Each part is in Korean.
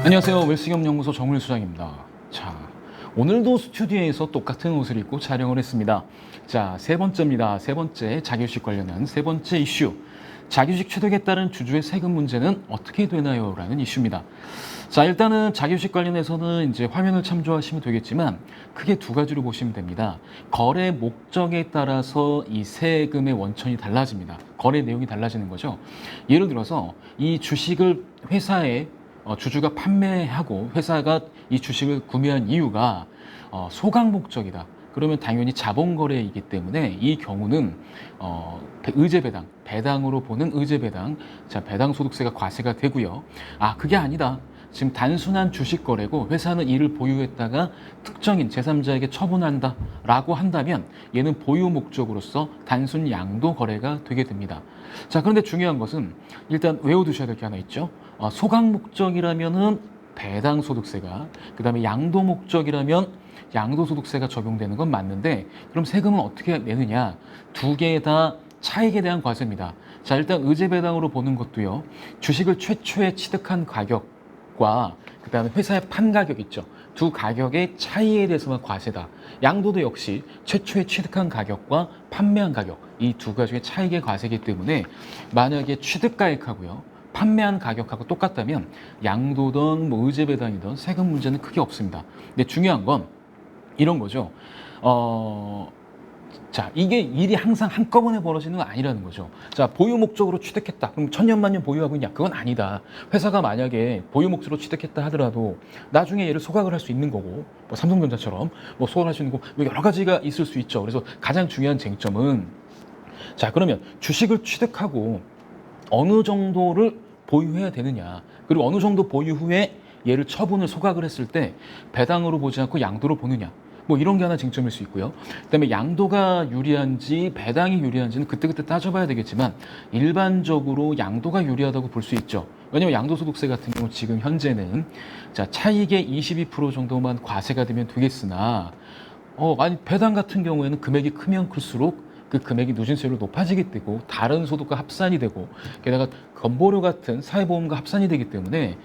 안녕하세요. 웰스겸연구소 정우일 수장입니다. 자, 오늘도 스튜디오에서 똑같은 옷을 입고 촬영을 했습니다. 자, 세 번째입니다. 세 번째, 자기주식 관련한 세 번째 이슈. 자기주식 취득에 따른 주주의 세금 문제는 어떻게 되나요? 라는 이슈입니다. 자, 일단은 자기주식 관련해서는 이제 화면을 참조하시면 되겠지만 크게 두 가지로 보시면 됩니다. 거래 목적에 따라서 이 세금의 원천이 달라집니다. 거래 내용이 달라지는 거죠. 예를 들어서 이 주식을 회사에 주주가 판매하고 회사가 이 주식을 구매한 이유가 소각 목적이다. 그러면 당연히 자본거래이기 때문에 이 경우는 의제배당, 배당으로 보는 의제배당, 자, 배당소득세가 과세가 되고요. 아, 그게 아니다. 지금 단순한 주식 거래고 회사는 이를 보유했다가 특정인 제3자에게 처분한다 라고 한다면 얘는 보유 목적으로서 단순 양도 거래가 되게 됩니다. 자, 그런데 중요한 것은 일단 외워두셔야 될 게 하나 있죠. 소각 목적이라면은 배당 소득세가, 그 다음에 양도 목적이라면 양도소득세가 적용되는 건 맞는데, 그럼 세금은 어떻게 내느냐? 두 개 다 차익에 대한 과세입니다. 자, 일단 의제배당으로 보는 것도요, 주식을 최초에 취득한 가격과 그 다음에 회사의 판 가격 있죠. 두 가격의 차이에 대해서만 과세다. 양도도 역시 최초에 취득한 가격과 판매한 가격, 이 두 가지의 차익의 과세이기 때문에 만약에 취득가액하고요, 판매한 가격하고 똑같다면 양도든 뭐 의제배당이든 세금 문제는 크게 없습니다. 근데 중요한 건 이런 거죠. 자, 이게 일이 항상 한꺼번에 벌어지는 건 아니라는 거죠. 자, 보유 목적으로 취득했다. 그럼 천년만년 보유하고 있냐? 그건 아니다. 회사가 만약에 보유 목적으로 취득했다 하더라도 나중에 얘를 소각을 할 수 있는 거고, 뭐 삼성전자처럼 뭐 소각할 수 있는 거고, 여러 가지가 있을 수 있죠. 그래서 가장 중요한 쟁점은, 자, 그러면 주식을 취득하고 어느 정도를 보유해야 되느냐, 그리고 어느 정도 보유 후에 얘를 처분을 소각을 했을 때 배당으로 보지 않고 양도로 보느냐, 뭐 이런 게 하나 쟁점일 수 있고요. 그다음에 양도가 유리한지 배당이 유리한지는 그때그때 따져봐야 되겠지만 일반적으로 양도가 유리하다고 볼 수 있죠. 왜냐하면 양도소득세 같은 경우 지금 현재는 자, 차익의 22% 정도만 과세가 되면 되겠으나 아니 배당 같은 경우에는 금액이 크면 클수록 그 금액이 누진세율로 높아지게 되고 다른 소득과 합산이 되고 게다가 건보료 같은 사회보험과 합산이 되기 때문에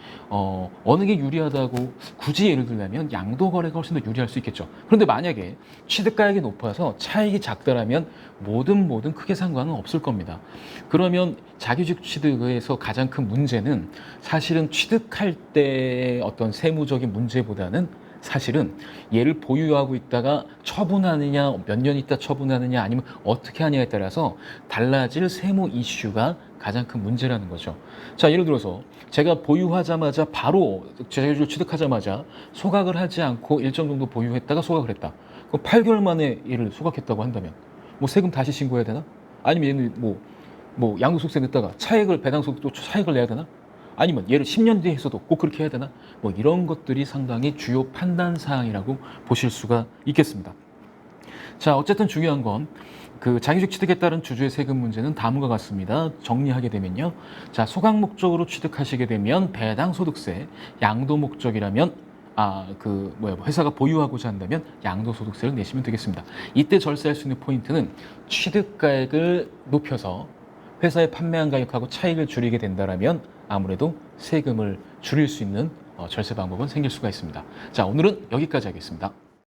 어느 게 유리하다고 굳이 예를 들자면 양도거래가 훨씬 더 유리할 수 있겠죠. 그런데 만약에 취득가액이 높아서 차익이 작다라면 뭐든 크게 상관은 없을 겁니다. 그러면 자기주식 취득에서 가장 큰 문제는 사실은 취득할 때 어떤 세무적인 문제보다는 사실은 얘를 보유하고 있다가 처분하느냐, 몇 년 있다 처분하느냐, 아니면 어떻게 하냐에 따라서 달라질 세무 이슈가 가장 큰 문제라는 거죠. 자, 예를 들어서 제가 보유하자마자 바로 자기주식을 취득하자마자 소각을 하지 않고 일정 정도 보유했다가 소각을 했다. 그럼 8개월 만에 얘를 소각했다고 한다면 뭐 세금 다시 신고해야 되나? 아니면 얘는 뭐 양도소득세 냈다가 차액을 배당소득도 차액을 내야 되나? 아니면 얘를 10년 뒤에 해서도 꼭 그렇게 해야 되나? 뭐 이런 것들이 상당히 주요 판단 사항이라고 보실 수가 있겠습니다. 자, 어쨌든 중요한 건 그 자기주식 취득에 따른 주주의 세금 문제는 다음과 같습니다. 정리하게 되면요. 자, 소각 목적으로 취득하시게 되면 배당 소득세, 양도 목적이라면 회사가 보유하고자 한다면 양도소득세를 내시면 되겠습니다. 이때 절세할 수 있는 포인트는 취득가액을 높여서 회사에 판매한 가격하고 차익을 줄이게 된다면 아무래도 세금을 줄일 수 있는 절세 방법은 생길 수가 있습니다. 자, 오늘은 여기까지 하겠습니다.